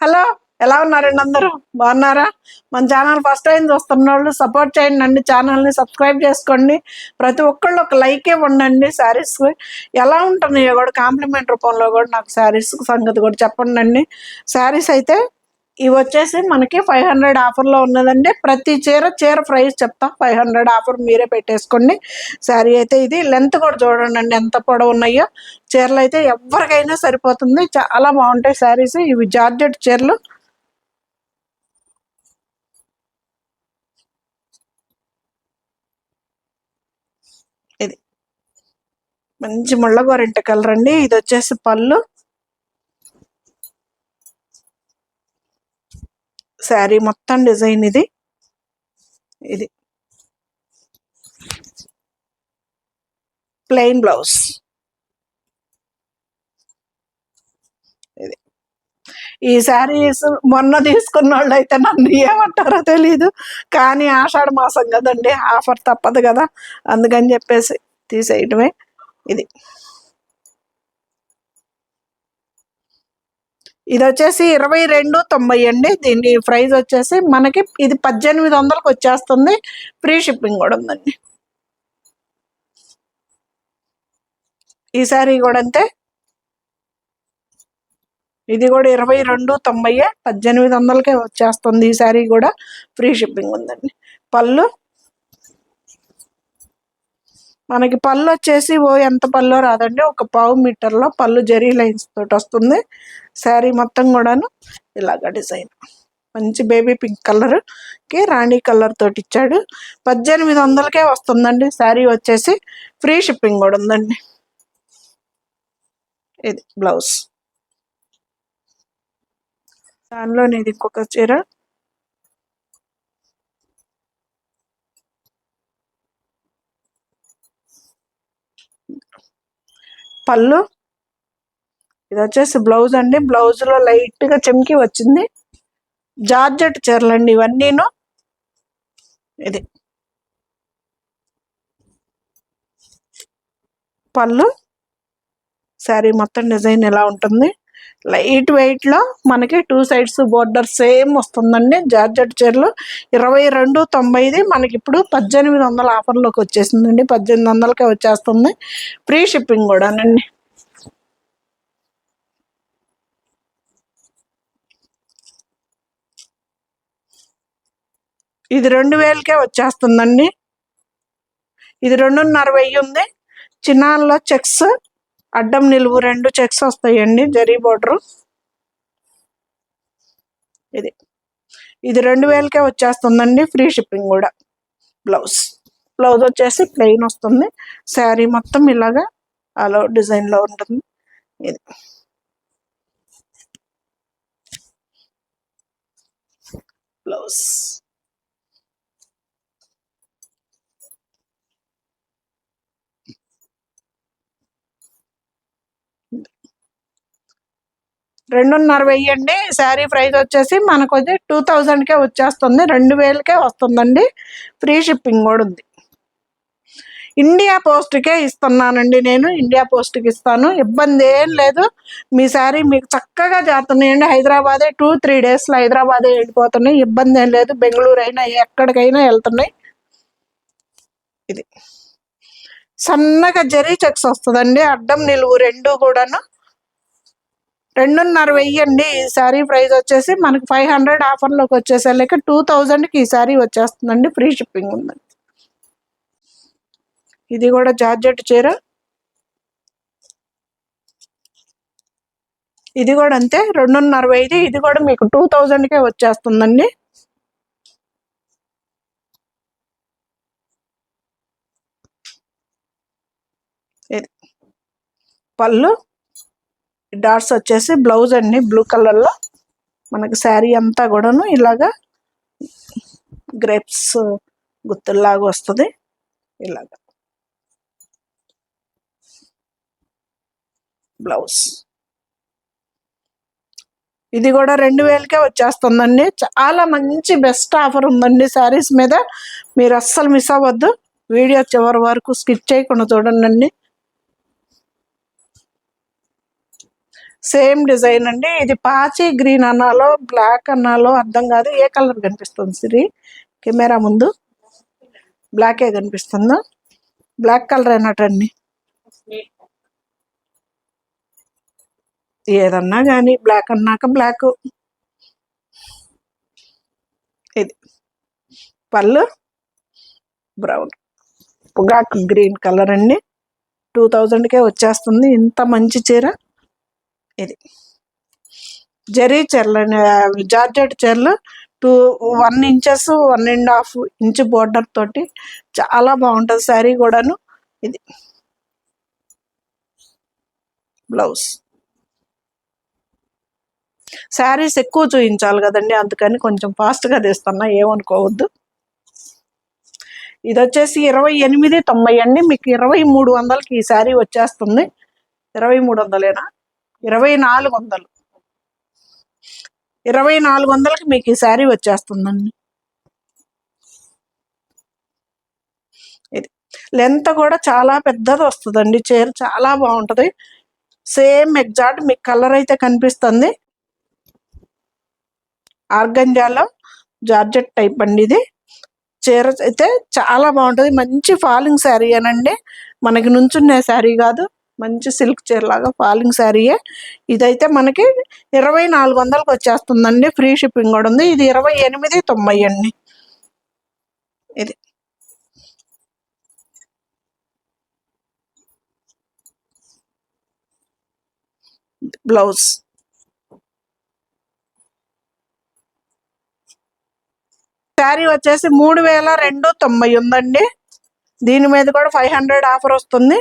Hello, ఎలా ఉన్నారండి? అందరూ బాగున్నారా? మన ఛానల్ ఫస్ట్ టైం చూస్తున్న వాళ్ళు సపోర్ట్ చేయండి అండి. ఛానల్ని సబ్స్క్రైబ్ చేసుకోండి. ప్రతి ఒక్కళ్ళు ఒక లైకే ఉండండి. శారీస్ ఎలా ఉంటున్నాయో కూడా కాంప్లిమెంట్ రూపంలో కూడా నాకు శారీస్ సంగతి కూడా చెప్పండి అండి. శారీస్ అయితే ఇవి వచ్చేసి మనకి 500 ఆఫర్లో ఉన్నదండి. ప్రతి చీర ప్రైస్ చెప్తా. 500 ఆఫర్ మీరే పెట్టేసుకోండి. శారీ అయితే ఇది లెంత్ కూడా చూడండి అండి ఎంత పొడవు ఉన్నాయో. చీరలు అయితే ఎవరికైనా సరిపోతుంది. చాలా బాగుంటాయి శారీస్. ఇవి జార్జెట్ చీరలు. ఇది మంచి ముళ్ళ గోరింట కలర్ అండి. ఇది వచ్చేసి పళ్ళు. శారీ మొత్తం డిజైన్ ఇది. ఇది ప్లెయిన్ బ్లౌజ్. ఇది ఈ శారీస్ మొన్న తీసుకున్న వాళ్ళు అయితే నన్ను ఏమంటారో తెలీదు, కానీ ఆషాఢ మాసం కదండి, ఆఫర్ తప్పదు కదా, అందుకని చెప్పేసి తీసేయటమే. ఇది ఇది వచ్చేసి 22.90 అండి. దీని ప్రైస్ వచ్చేసి మనకి ఇది 1800కి వచ్చేస్తుంది. ఫ్రీ షిప్పింగ్ కూడా ఉందండి. ఈ శారీ కూడా అంతే. ఇది కూడా 22.90, 1800కే వచ్చేస్తుంది. ఈ శారీ కూడా ఫ్రీ షిప్పింగ్ ఉందండి. పళ్ళు మనకి పళ్ళు వచ్చేసి ఎంత పళ్ళు రాదండి, ఒక 1/2 మీటర్లో పళ్ళు జరీ లైన్స్ తోటి వస్తుంది. శారీ మొత్తం కూడాను ఇలాగ డిజైన్ మంచి బేబీ పింక్ కలర్కి రాణి కలర్ తోటి ఇచ్చాడు. 1800కే వస్తుందండి. శారీ వచ్చేసి ఫ్రీ షిప్పింగ్ కూడా ఉందండి. ఇది బ్లౌజ్. దానిలోనే ఇది ఇంకొక చీర. పళ్ళు. ఇది వచ్చేసి బ్లౌజ్ అండి. బ్లౌజ్లో లైట్గా చెమ్కి వచ్చింది. జార్జెట్ చీరలండి ఇవన్నీను. ఇది పళ్ళు. శారీ మొత్తం డిజైన్ ఎలా ఉంటుంది, లైట్ వెయిట్లో మనకి 2 సైడ్స్ బోర్డర్ సేమ్ వస్తుందండి. జార్జెట్ చీరలు 22.90. మనకి ఇప్పుడు 1800 ఆఫర్లోకి వచ్చేసిందండి. 1800కే వచ్చేస్తుంది. ఫ్రీ షిప్పింగ్ కూడానండి. ఇది 2000కే వచ్చేస్తుందండి. ఇది 2.5 ఉంది. చిన్నాల్లో చెక్స్, అడ్డం నిలువు 2 చెక్స్ వస్తాయండి, జరీ బోర్డరు. ఇది 2000కే వచ్చేస్తుందండి. ఫ్రీ షిప్పింగ్ కూడా. బ్లౌజ్ వచ్చేసి ప్లెయిన్ వస్తుంది. శారీ మొత్తం ఇలాగా అలా డిజైన్లో ఉంటుంది. ఇది బ్లౌజ్. $250 అండి. శారీ ప్రైస్ వచ్చేసి మనకు వచ్చి 2000కే వచ్చేస్తుంది. 2000కే వస్తుందండి. ఫ్రీ షిప్పింగ్ కూడా ఉంది. ఇండియా పోస్ట్కే ఇస్తున్నానండి. నేను ఇండియా పోస్ట్కి ఇస్తాను. ఇబ్బంది ఏం లేదు. మీ శారీ మీకు చక్కగా చేస్తున్నాయండి. హైదరాబాదే 2-3 డేస్లో హైదరాబాదే వెళ్ళిపోతున్నాయి. ఇబ్బంది ఏం లేదు. బెంగళూరు అయినా ఎక్కడికైనా వెళ్తున్నాయి. ఇది సన్నగా జరీ చెక్స్ వస్తుందండి. అడ్డం నిలువు 2 కూడాను. 2.5 అండి. ఈ శారీ ప్రైస్ వచ్చేసి మనకి 500 ఆఫర్లోకి వచ్చేసరికి 2000కి ఈ శారీ వచ్చేస్తుందండి. ఫ్రీ షిప్పింగ్ ఉందండి. ఇది కూడా జార్జెట్ చీర. ఇది కూడా అంతే 2.5. ఇది కూడా మీకు 2000కే వచ్చేస్తుందండి. ఇది పళ్ళు. డాట్స్ వచ్చేసి బ్లౌజ్ అండి. బ్లూ కలర్లో మనకి శారీ అంతా కూడాను ఇలాగా గ్రేప్స్ గుత్తుల్లాగా వస్తుంది. ఇలాగా బ్లౌజ్. ఇది కూడా 2000కే వచ్చేస్తుందండి. చాలా మంచి బెస్ట్ ఆఫర్ ఉందండి శారీస్ మీద. మీరు అస్సలు మిస్ అవ్వద్దు. వీడియో చివరి వరకు స్కిప్ చేయకుండా చూడండి. సేమ్ డిజైన్ అండి. ఇది పాచి గ్రీన్ అన్నాలో బ్లాక్ అన్నాలో అర్థం కాదు. ఏ కలర్ కనిపిస్తుంది సిరి కెమెరా ముందు? బ్లాకే కనిపిస్తుందా? బ్లాక్ కలర్ అన్నట్టండి. ఏదన్నా కానీ బ్లాక్ అన్నాక బ్లాక్. ఇది పళ్ళు బ్రౌన్, పొగాకు గ్రీన్ కలర్ అండి. 2000కే వచ్చేస్తుంది ఇంత మంచి చీర. ఇది జరీ చీరలు, జార్జెట్ చీరలు. 1 ఇంచెస్ 1.5 ఇంచ్ బోర్డర్ తోటి చాలా బాగుంటుంది శారీ కూడాను. ఇది బ్లౌజ్. శారీస్ ఎక్కువ చూపించాలి కదండి, అందుకని కొంచెం ఫాస్ట్గా తీస్తున్నా, ఏమనుకోవద్దు. ఇది వచ్చేసి 28.90 అండి. మీకు 2300కి ఈ శారీ వచ్చేస్తుంది. 2300ఏనా? 2400. 2400కి మీకు ఈ శారీ వచ్చేస్తుందండి. ఇది లెంత్ కూడా చాలా పెద్దది వస్తుందండి. చీర చాలా బాగుంటుంది. సేమ్ ఎగ్జాక్ట్ మీకు కలర్ అయితే కనిపిస్తుంది. ఆర్గంజాలో జార్జెట్ టైప్ అండి ఇది. చీర అయితే చాలా బాగుంటుంది. మంచి ఫాలింగ్ శారీ అనండి, మనకి నుంచునే శారీ కాదు. మంచి సిల్క్ చీర లాగా ఫాలింగ్ శారీయే. ఇదైతే మనకి 2400కి వచ్చేస్తుందండి. ఫ్రీ షిప్పింగ్ కూడా ఉంది. ఇది 28.90 అండి. ఇది బ్లౌజ్. శారీ వచ్చేసి 3290 ఉందండి. దీని మీద కూడా 500 ఆఫర్ వస్తుంది.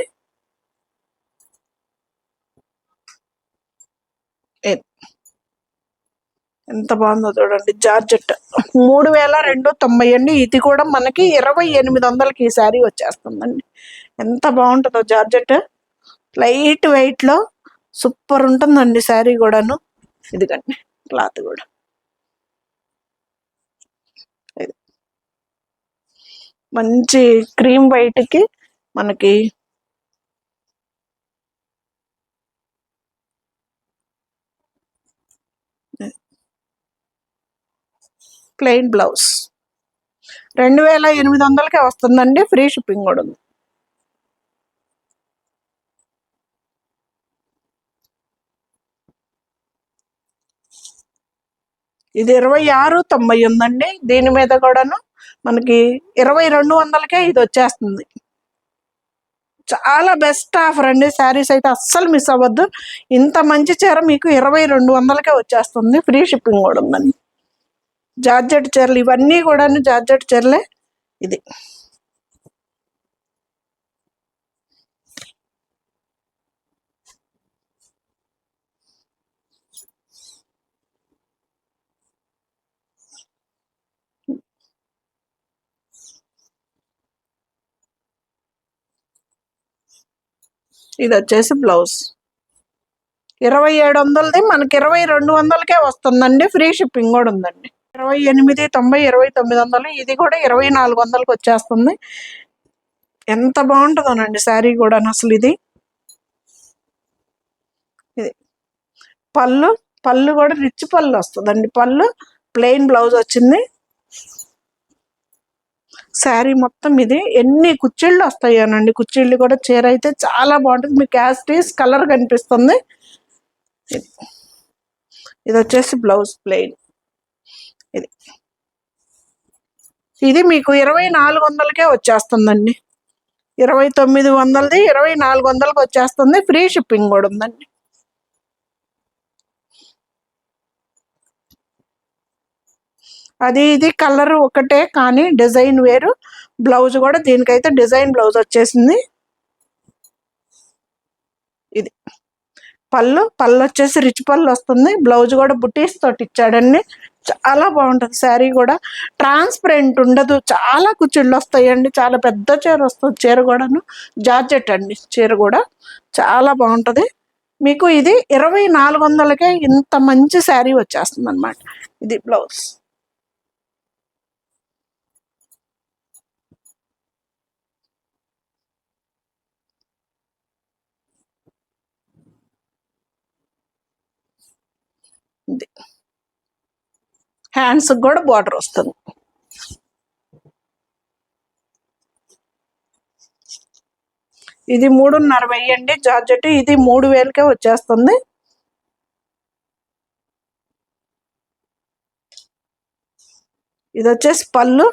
ఎంత బాగుందో చూడండి, జార్జెట్. 3290 అండి. ఇది కూడా మనకి 2800కి ఈ శారీ వచ్చేస్తుందండి. ఎంత బాగుంటుందో జార్జెట్, లైట్ వెయిట్ లో సూపర్ ఉంటుందండి శారీ కూడాను. ఇదిగండి క్లాత్ కూడా. మంచి క్రీమ్ వైట్ కి మనకి ప్లెయిన్ బ్లౌజ్. 2800కే వస్తుందండి. ఫ్రీ షిప్పింగ్ కూడా ఉంది. ఇది 2690 ఉందండి. దీని మీద కూడాను మనకి 2200కే ఇది వచ్చేస్తుంది. చాలా బెస్ట్ ఆఫర్ అండి. శారీస్ అయితే అస్సలు మిస్ అవ్వద్దు. ఇంత మంచి చీర మీకు 2200కే వచ్చేస్తుంది. ఫ్రీ షిప్పింగ్ కూడా ఉందండి. జార్జెట్ చీరలు ఇవన్నీ కూడాను జార్జెట్ చీరలే. ఇది ఇది వచ్చేసి బ్లౌజ్. 2700ది మనకి 2200కే వస్తుందండి. ఫ్రీ షిప్పింగ్ కూడా ఉందండి. 2890, 2900. ఇది కూడా 2400కి వచ్చేస్తుంది. ఎంత బాగుంటుందోనండి శారీ కూడా అసలు. ఇది పళ్ళు. పళ్ళు కూడా రిచ్ పళ్ళు వస్తుందండి. పళ్ళు ప్లెయిన్ బ్లౌజ్ వచ్చింది. శారీ మొత్తం ఇది ఎన్ని కుచ్చిళ్ళు వస్తాయోనండి. కుచ్చిళ్ళు కూడా చీర అయితే చాలా బాగుంటుంది. మీకు యాస్టీస్ కలర్ కనిపిస్తుంది. ఇది వచ్చేసి బ్లౌజ్ ప్లెయిన్. ఇది ఇది మీకు 2400కే వచ్చేస్తుందండి. 2900ది 2400కి వచ్చేస్తుంది. ఫ్రీ షిప్పింగ్ కూడా ఉందండి. అది ఇది కలర్ ఒకటే కానీ డిజైన్ వేరు. బ్లౌజ్ కూడా దీనికైతే డిజైన్ బ్లౌజ్ వచ్చేసింది. ఇది పళ్ళు. పళ్ళు వచ్చేసి రిచ్ పళ్ళు వస్తుంది. బ్లౌజ్ కూడా బుటీస్ తోటి ఇచ్చాడండి. చాలా బాగుంటుంది శారీ కూడా. ట్రాన్స్పరెంట్ ఉండదు. చాలా కుచ్చిళ్ళు వస్తాయండి. చాలా పెద్ద చీర వస్తుంది. చీర కూడాను జార్జెట్ అండి. చీర కూడా చాలా బాగుంటుంది. మీకు ఇది 2400కే ఇంత మంచి శారీ వచ్చేస్తుంది అనమాట. ఇది బ్లౌజ్. హ్యాండ్స్కి కూడా బార్డర్ వస్తుంది. ఇది 3,500 అండి జార్జెట్. ఇది 3,000కే వచ్చేస్తుంది. ఇది వచ్చేసి పళ్ళు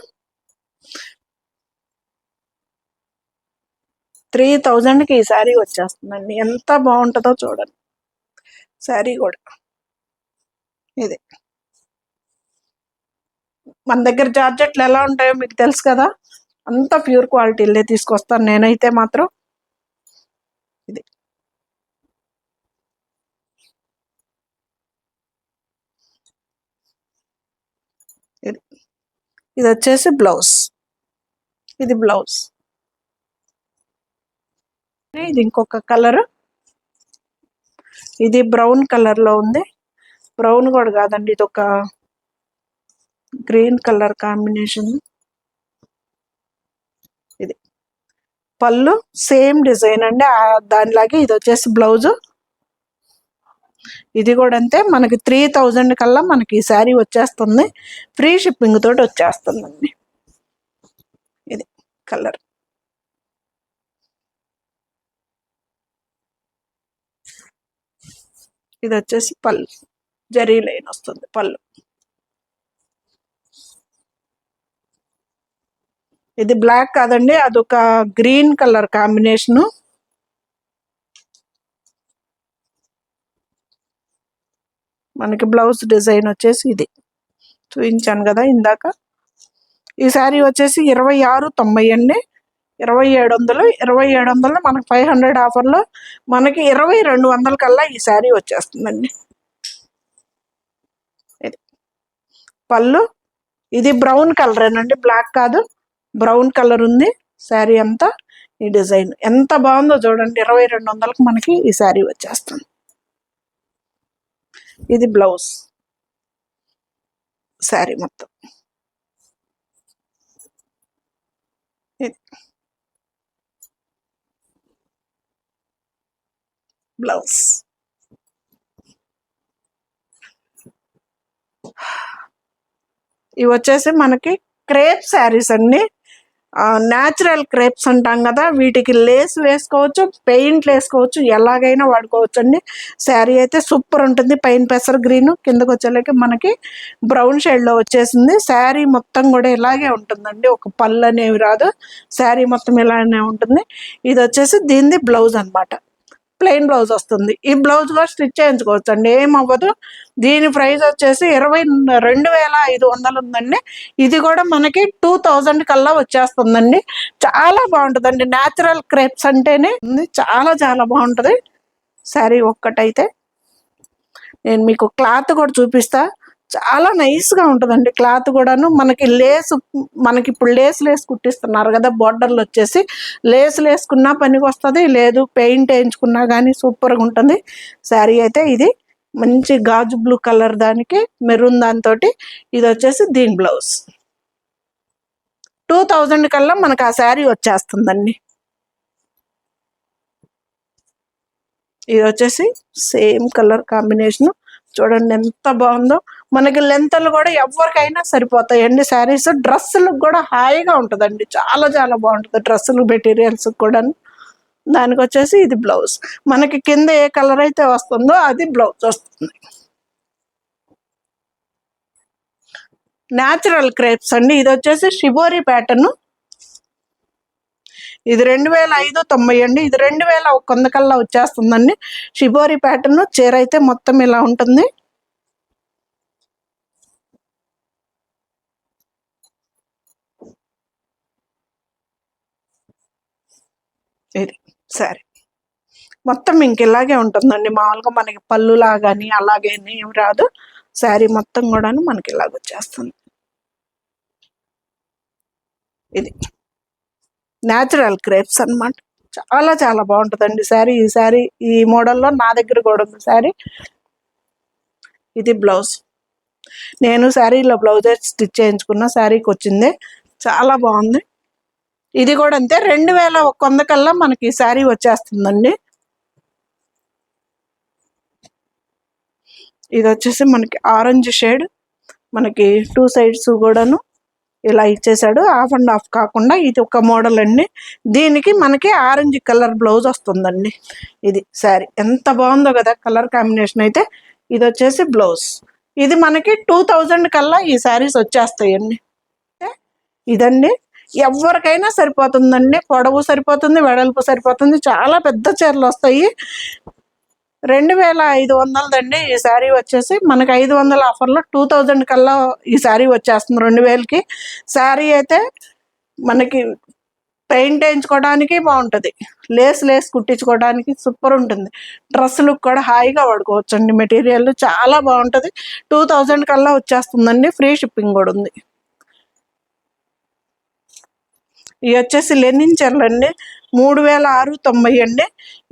3,000కి ఈ శారీ వచ్చేస్తుందండి. ఎంత బాగుంటుందో చూడండి శారీ కూడా. ఇది మన దగ్గర జార్జెట్లు ఎలా ఉంటాయో మీకు తెలుసు కదా, అంత ప్యూర్ క్వాలిటీలే తీసుకొస్తాను నేనైతే మాత్రం. ఇది ఇది ఇది వచ్చేసి బ్లౌజ్. ఇది బ్లౌజ్. ఇది ఇంకొక కలర్. ఇది బ్రౌన్ కలర్లో ఉంది. బ్రౌన్ కూడా కాదండి, ఇది ఒక గ్రీన్ కలర్ కాంబినేషన్. ఇది పళ్ళు సేమ్ డిజైన్ అండి, దానిలాగే ఇది వచ్చేసి బ్లౌజు. ఇది కూడా అంతే, మనకి 3,000 కల్లా మనకి ఈ శారీ వచ్చేస్తుంది. ఫ్రీ షిప్పింగ్ తోటి వచ్చేస్తుందండి. ఇది కలర్. ఇది వచ్చేసి పళ్ళు, జరీ లైన్ వస్తుంది పళ్ళు. ఇది బ్లాక్ కాదండి, అదొక గ్రీన్ కలర్ కాంబినేషను. మనకి బ్లౌజ్ డిజైన్ వచ్చేసి ఇది చూపించాను కదా ఇందాక. ఈ శారీ వచ్చేసి 26,90 అండి. 2,700. 2,700 మనకి 500 ఆఫర్లో మనకి 2,200 కల్లా ఈ శారీ వచ్చేస్తుందండి. ఇది పళ్ళు. ఇది బ్రౌన్ కలరేనండి, బ్లాక్ కాదు, బ్రౌన్ కలర్ ఉంది శారీ అంతా. ఈ డిజైన్ ఎంత బాగుందో చూడండి. 2,200కి మనకి ఈ శారీ వచ్చేస్తుంది. ఇది బ్లౌజ్ శారీ మొత్తం. ఇది బ్లౌజ్. ఇవి వచ్చేసి మనకి క్రేప్ శారీస్ అండి. న్యాచురల్ క్రేప్స్ అంటాం కదా, వీటికి లేస్ వేసుకోవచ్చు, పెయింట్లు వేసుకోవచ్చు, ఎలాగైనా వాడుకోవచ్చు అండి. శారీ అయితే సూపర్ ఉంటుంది. పైన పెసర గ్రీన్, కిందకు వచ్చేలాకి మనకి బ్రౌన్ షేడ్లో వచ్చేసింది. శారీ మొత్తం కూడా ఇలాగే ఉంటుందండి, ఒక పళ్ళు అనేవి రాదు. శారీ మొత్తం ఇలానే ఉంటుంది. ఇది వచ్చేసి దీనిది బ్లౌజ్ అనమాట. ప్లెయిన్ బ్లౌజ్ వస్తుంది. ఈ బ్లౌజ్ కూడా స్టిచ్ చేయించుకోవచ్చు అండి, ఏమవ్వదు. దీని ప్రైస్ వచ్చేసి 22,500 ఉందండి. ఇది కూడా మనకి 2,000 కల్లా వచ్చేస్తుందండి. చాలా బాగుంటుందండి. న్యాచురల్ క్రేప్స్ అంటేనే చాలా చాలా బాగుంటుంది శారీ. ఒక్కటైతే నేను మీకు క్లాత్ కూడా చూపిస్తా. చాలా నైస్గా ఉంటుందండి క్లాత్ కూడాను. మనకి లేస్, మనకి ఇప్పుడు లేస్ కుట్టిస్తున్నారు కదా, బోర్డర్లు వచ్చేసి లేసులు వేసుకున్నా పనికి వస్తుంది, లేదు పెయింట్ వేయించుకున్నా కానీ సూపర్గా ఉంటుంది శారీ అయితే. ఇది మంచి గాజు బ్లూ కలర్, దానికి మెరూన్ దాంతో. ఇది వచ్చేసి దీని బ్లౌజ్. 2,000 కల్లా మనకు ఆ శారీ వచ్చేస్తుందండి. ఇది వచ్చేసి సేమ్ కలర్ కాంబినేషన్. చూడండి ఎంత బాగుందో. మనకి లెంత్లు కూడా ఎవరికైనా సరిపోతాయండి శారీస్. డ్రెస్సులకు కూడా హాయిగా ఉంటుందండి, చాలా చాలా బాగుంటుంది డ్రెస్సులు మెటీరియల్స్ కూడా. దానికి వచ్చేసి ఇది బ్లౌజ్. మనకి కింద ఏ కలర్ అయితే వస్తుందో అది బ్లౌజ్ వస్తుంది. న్యాచురల్ క్రేప్స్ అండి. ఇది వచ్చేసి షిబోరి ప్యాటర్న్. ఇది 2,590 అండి. ఇది 2,100 కల్లా వచ్చేస్తుందండి. షిబోరి ప్యాటర్న్ చీర అయితే మొత్తం ఇలా ఉంటుంది. ఇది శారీ మొత్తం ఇంక ఇలాగే ఉంటుందండి. మామూలుగా మనకి పళ్ళు లాగాని అలాగే ఏం రాదు. శారీ మొత్తం కూడాను మనకి ఇలాగ వచ్చేస్తుంది. ఇది న్యాచురల్ క్రేప్స్ అనమాట. చాలా చాలా బాగుంటుందండి శారీ. ఈ శారీ ఈ మోడల్లో నా దగ్గర కూడా ఉంది శారీ. ఇది బ్లౌజ్. నేను శారీలో బ్లౌజ్ స్టిచ్ చేయించుకున్న, శారీకి వచ్చింది. చాలా బాగుంది. ఇది కూడా అంతే, 2,100 కల్లా మనకి శారీ వచ్చేస్తుందండి. ఇది వచ్చేసి మనకి ఆరెంజ్ షేడ్, మనకి 2 సైడ్స్ కూడాను ఇలా ఇచ్చేసాడు. హాఫ్ అండ్ హాఫ్ కాకుండా ఇది ఒక మోడల్ అండి. దీనికి మనకి ఆరెంజ్ కలర్ బ్లౌజ్ వస్తుందండి. ఇది శారీ ఎంత బాగుందో కదా కలర్ కాంబినేషన్ అయితే. ఇది వచ్చేసి బ్లౌజ్. ఇది మనకి 2000 కల్లా ఈ శారీస్ వచ్చేస్తాయండి. ఇదండి ఎవరికైనా సరిపోతుందండి. పొడవు సరిపోతుంది, వెడల్పు సరిపోతుంది. చాలా పెద్ద చీరలు వస్తాయి. 2500 అండి ఈ శారీ వచ్చేసి. మనకి 500 ఆఫర్లో 2000 కల్లా ఈ శారీ వచ్చేస్తుంది 2000కి. శారీ అయితే మనకి పెయింట్ వేయించుకోవడానికి బాగుంటుంది, లేస్ కుట్టించుకోవడానికి సూపర్ ఉంటుంది. డ్రెస్సులకు కూడా హాయిగా వాడుకోవచ్చు అండి. మెటీరియల్ చాలా బాగుంటుంది. 2000 కల్లా వచ్చేస్తుందండి. ఫ్రీ షిప్పింగ్ కూడా ఉంది. ఇవి వచ్చేసి లెనిన్ చీరలు అండి. 3690 అండి.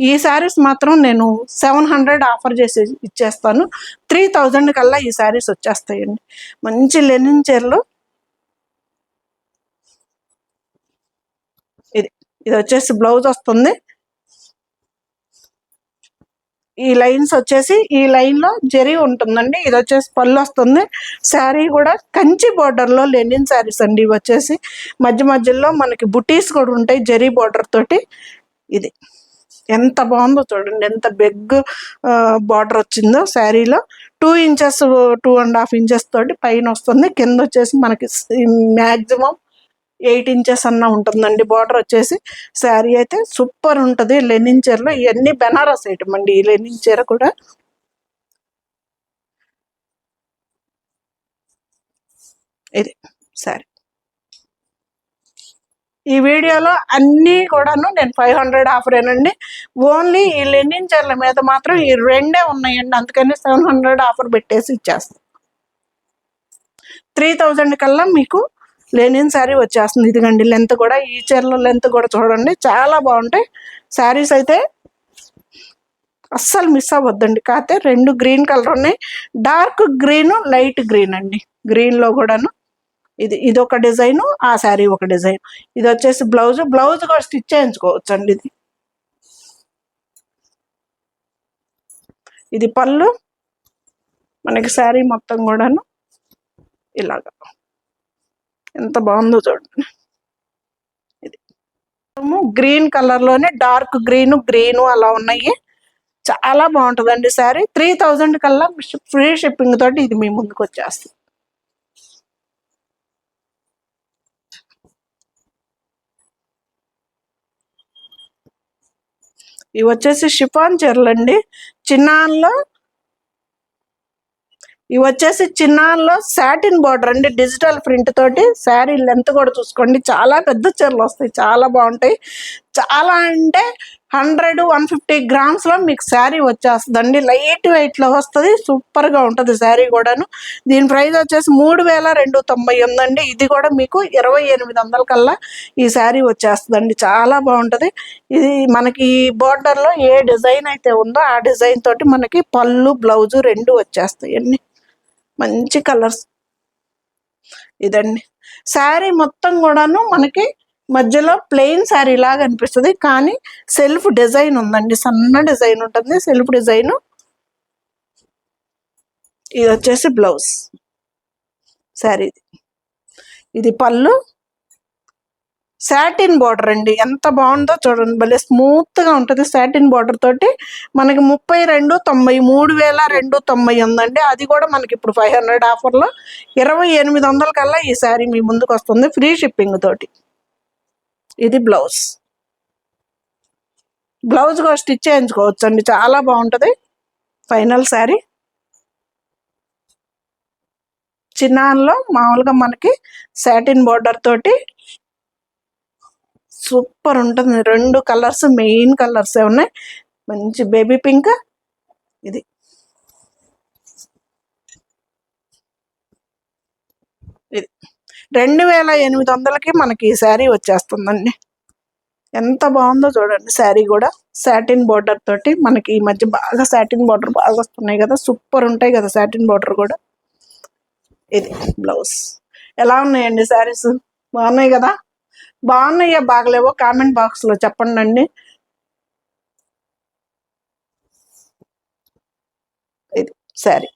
ఈ శారీస్ మాత్రం నేను 700 ఆఫర్ చేసి ఇచ్చేస్తాను. 3000 కల్లా ఈ శారీస్ వచ్చేస్తాయండి. మంచి లెనిన్ చీరలు. ఇది వచ్చేసి బ్లౌజ్ వస్తుంది. ఈ లైన్స్ వచ్చేసి ఈ లైన్లో జరీ ఉంటుందండి. ఇది వచ్చేసి పళ్ళు వస్తుంది. శారీ కూడా కంచి బార్డర్లో లెనిన్ శారీస్ అండి. ఇవి వచ్చేసి మధ్యలో మనకి బుటీస్ కూడా ఉంటాయి జరీ బార్డర్ తోటి. ఇది ఎంత బాగుందో చూడండి, ఎంత బిగ్ బార్డర్ వచ్చిందో శారీలో. 2 ఇంచెస్ 2.5 ఇంచెస్ తోటి పైన వస్తుంది. కింద వచ్చేసి మనకి మ్యాక్సిమం 8 ఇంచెస్ అన్న ఉంటుందండి బార్డర్ వచ్చేసి. శారీ అయితే సూపర్ ఉంటుంది. లెనిన్ చీరలో ఇవన్నీ బెనారస్ ఐటమ్ అండి. ఈ లెనిన్ చీర కూడా ఇది శారీ. ఈ వీడియోలో అన్నీ కూడాను నేను 500 ఆఫరేనండి. ఓన్లీ ఈ లెనిన్ చీరల మీద మాత్రం ఈ 2 ఉన్నాయండి. అందుకని 700 ఆఫర్ పెట్టేసి ఇచ్చేస్తాను. 3000 కల్లా మీకు లెనిన్ శారీ వచ్చేస్తుంది. ఇదిగండి లెంత్ కూడా, ఈ చీరలో లెంత్ కూడా చూడండి చాలా బాగుంటాయి శారీస్ అయితే. అస్సలు మిస్ అవ్వద్దండి. కాకపోతే 2 గ్రీన్ కలర్ ఉన్నాయి. డార్క్ గ్రీన్, లైట్ గ్రీన్ అండి. గ్రీన్లో కూడాను ఇది ఒక డిజైన్, ఆ శారీ ఒక డిజైన్. ఇది వచ్చేసి బ్లౌజ్ కూడా స్టిచ్ చేయించుకోవచ్చు అండి. ఇది పళ్ళు. మనకి శారీ మొత్తం కూడాను ఇలాగా ఎంత బాగుందో చూడండి. ఇది గ్రీన్ కలర్లోనే డార్క్ గ్రీన్ అలా ఉన్నాయి. చాలా బాగుంటుందండి శారీ. 3000 కల్లా ఫ్రీ షిప్పింగ్ తోటి ఇది మీ ముందుకు వచ్చేస్తుంది. ఇవి వచ్చేసి షిఫాన్ చీరలండి. ఇవి వచ్చేసి చిన్నాన్లో సాటిన్ బార్డర్ అండి. డిజిటల్ ప్రింట్ తోటి. శారీ లెంత్ కూడా చూసుకోండి, చాలా పెద్ద చీరలు వస్తాయి, చాలా బాగుంటాయి. చాలా అంటే 100-150 గ్రామ్స్లో మీకు శారీ వచ్చేస్తుందండి. లైట్ వెయిట్లో వస్తుంది, సూపర్గా ఉంటుంది శారీ కూడాను. దీని ప్రైస్ వచ్చేసి 3290 ఉందండి. ఇది కూడా మీకు 2800 కల్లా ఈ శారీ వచ్చేస్తుందండి. చాలా బాగుంటుంది. ఇది మనకి బార్డర్లో ఏ డిజైన్ అయితే ఉందో ఆ డిజైన్ తోటి మనకి పళ్ళు బ్లౌజు 2 వచ్చేస్తాయండి. మంచి కలర్స్. ఇదండి శారీ మొత్తం కూడాను మనకి మధ్యలో ప్లెయిన్ శారీ లాగా అనిపిస్తుంది, కానీ సెల్ఫ్ డిజైన్ ఉందండి. సన్న డిజైన్ ఉంటుంది, సెల్ఫ్ డిజైన్. ఇది వచ్చేసి బ్లౌజ్ శారీ. ఇది పళ్ళు. సాటిన్ బార్డర్ అండి, ఎంత బాగుందో చూడండి. భలే స్మూత్గా ఉంటుంది సాటిన్ బార్డర్ తోటి. మనకి 3290 ఉందండి. అది కూడా మనకి ఇప్పుడు 500 ఆఫర్లో 2800 కల్లా ఈ శారీ మీ ముందుకు వస్తుంది ఫ్రీ షిప్పింగ్ తోటి. ఇది బ్లౌజ్ కూడా స్టిచ్ చేయించుకోవచ్చు అండి, చాలా బాగుంటుంది. ఫైనల్ శారీ చిన్నాన్లో మామూలుగా మనకి సాటిన్ బార్డర్ తోటి సూపర్ ఉంటుంది. 2 కలర్స్ మెయిన్ కలర్స్ ఉన్నాయి. మంచి బేబీ పింక్. ఇది 2800కి మనకి ఈ శారీ వచ్చేస్తుందండి. ఎంత బాగుందో చూడండి. శారీ కూడా సాటిన్ బార్డర్ తోటి. మనకి ఈ మధ్య బాగా సాటిన్ బార్డర్ బాగా వస్తున్నాయి కదా, సూపర్ ఉంటాయి కదా సాటిన్ బార్డర్ కూడా. ఇది బ్లౌజ్. ఎలా ఉన్నాయండి శారీస్? బాగున్నాయి కదా? బాగున్నాయో బాగలేవో కామెంట్ బాక్స్లో చెప్పండి అండి. ఇది శారీ.